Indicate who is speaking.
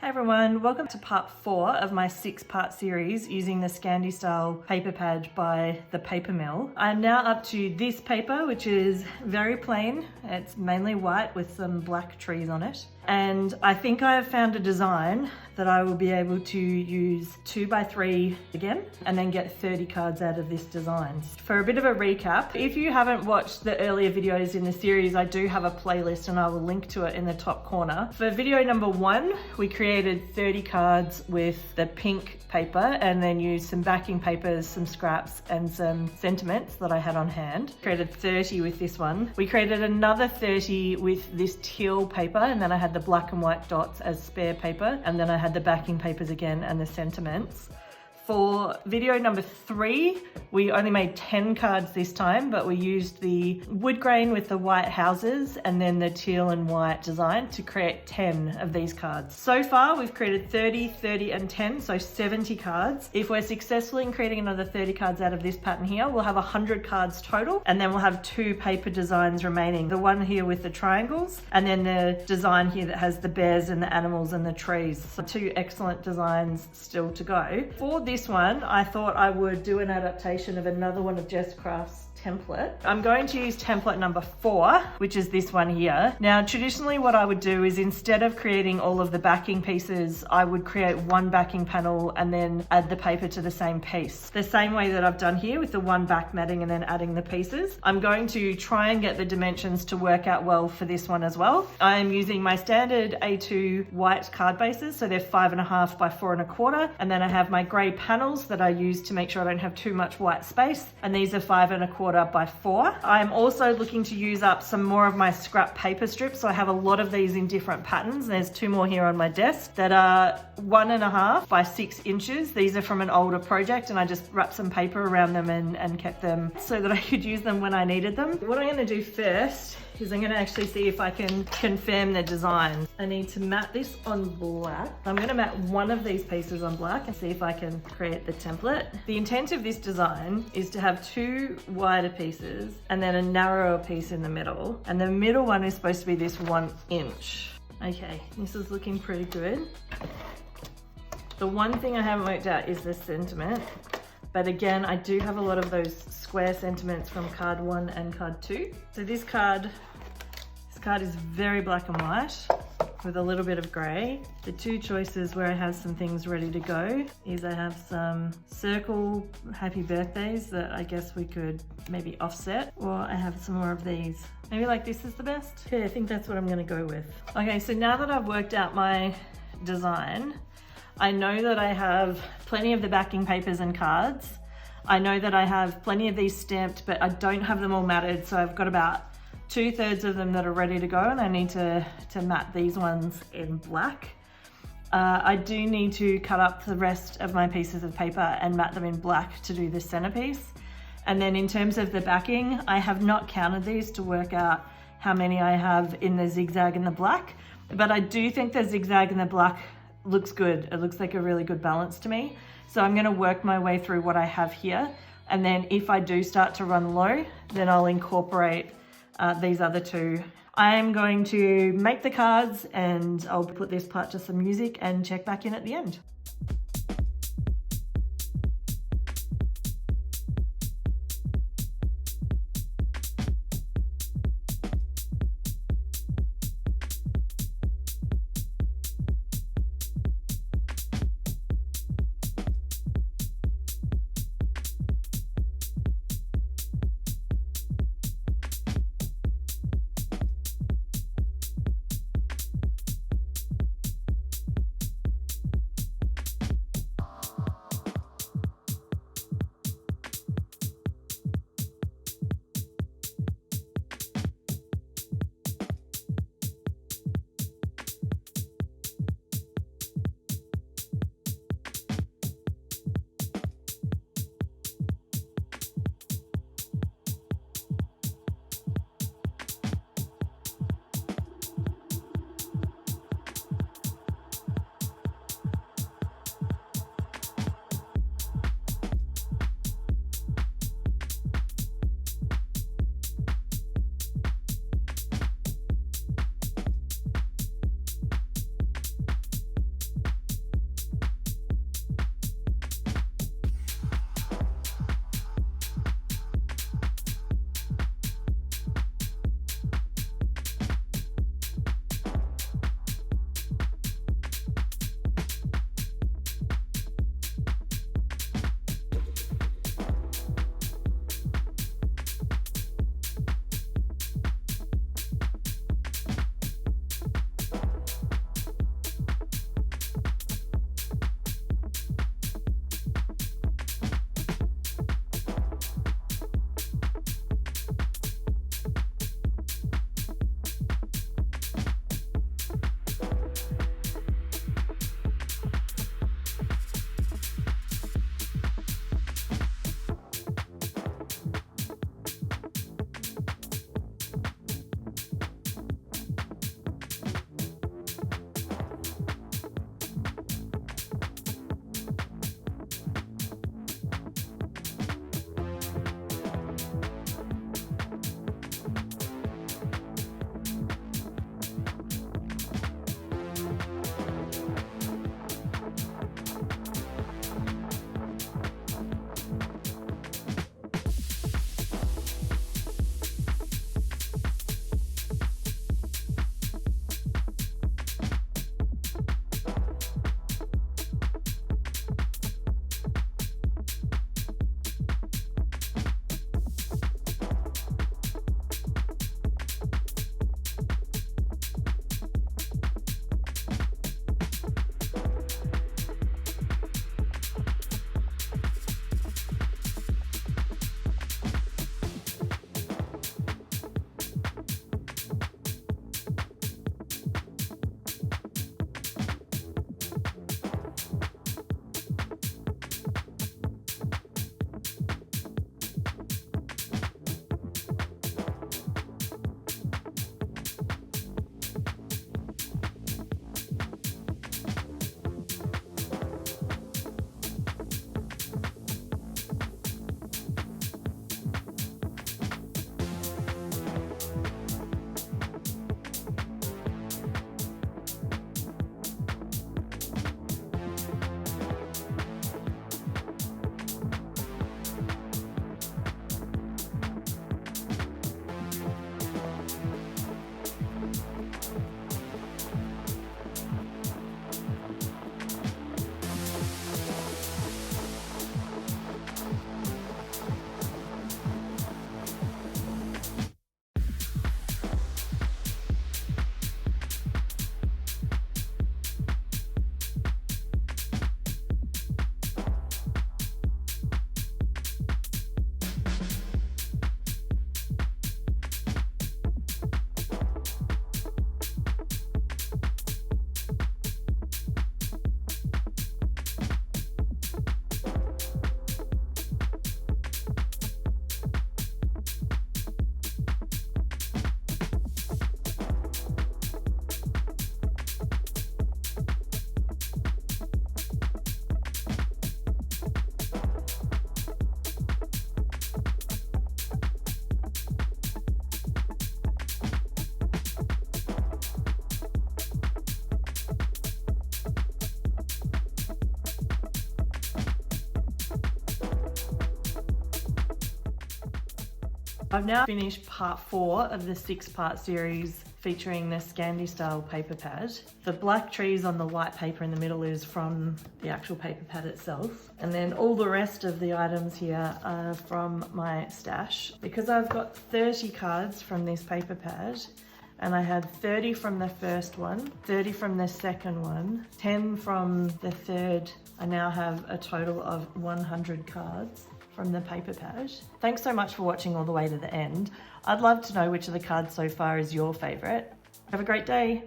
Speaker 1: Hey everyone, welcome to part 4 of my 6-part series using the Scandi Style paper pad by the Paper Mill. I'm now up to this paper, which is very plain. It's mainly white with some black trees on it. And I think I have found a design that I will be able to use 2x3 again and then get 30 cards out of this design. For a bit of a recap, if you haven't watched the earlier videos in the series, I do have a playlist and I will link to it in the top corner. For video number 1, we created 30 cards with the pink paper and then used some backing papers, some scraps and some sentiments that I had on hand. Created 30 with this one. We created another 30 with this teal paper, and then I had the black and white dots as spare paper, and then I had the backing papers again and the sentiments. For video number 3, we only made 10 cards this time, but we used the wood grain with the white houses and then the teal and white design to create 10 of these cards. So far, we've created 30, 30 and 10, so 70 cards. If we're successful in creating another 30 cards out of this pattern here, we'll have 100 cards total, and then we'll have 2 paper designs remaining. The one here with the triangles, and then the design here that has the bears and the animals and the trees. So 2 excellent designs still to go. For this one, I thought I would do an adaptation of another one of Jess Craft's template. I'm going to use template number 4, which is this one here. Now, traditionally what I would do is instead of creating all of the backing pieces, I would create one backing panel and then add the paper to the same piece. The same way that I've done here with the one back matting and then adding the pieces. I'm going to try and get the dimensions to work out well for this one as well. I'm using my standard A2 white card bases, so they're 5.5 by 4.25, and then I have my grey panels that I use to make sure I don't have too much white space, and these are 5.25 by 4. I'm also looking to use up some more of my scrap paper strips, so I have a lot of these in different patterns. There's 2 more here on my desk that are 1.5 by 6 inches. These are from an older project and I just wrapped some paper around them and kept them so that I could use them when I needed them. What I'm going to do first is I'm going to actually see if I can confirm the design. I need to mat this on black. I'm going to mat one of these pieces on black and see if I can create the template. The intent of this design is to have 2 wider pieces and then a narrower piece in the middle. And the middle one is supposed to be this 1 inch. Okay, this is looking pretty good. The one thing I haven't worked out is the sentiment. But again, I do have a lot of those square sentiments from card 1 and card 2. So this card is very black and white with a little bit of grey. The 2 choices where I have some things ready to go is I have some circle happy birthdays that I guess we could maybe offset, or I have some more of these. Maybe like this is the best. Okay, I think that's what I'm gonna go with. Okay, so now that I've worked out my design, I know that I have plenty of the backing papers and cards. I know that I have plenty of these stamped, but I don't have them all matted, so I've got about 2/3 of them that are ready to go, and I need to mat these ones in black. I do need to cut up the rest of my pieces of paper and mat them in black to do the centerpiece. And then in terms of the backing, I have not counted these to work out how many I have in the zigzag and the black, but I do think the zigzag and the black looks good. It looks like a really good balance to me. So I'm gonna work my way through what I have here. And then if I do start to run low, then I'll incorporate these other 2. I am going to make the cards and I'll put this part to some music and check back in at the end. I've now finished part 4 of the 6-part series featuring the Scandi Style paper pad. The black trees on the white paper in the middle is from the actual paper pad itself. And then all the rest of the items here are from my stash. Because I've got 30 cards from this paper pad, and I had 30 from the first one, 30 from the second one, 10 from the third. I now have a total of 100 cards from the paper pad. Thanks so much for watching all the way to the end. I'd love to know which of the cards so far is your favourite. Have a great day.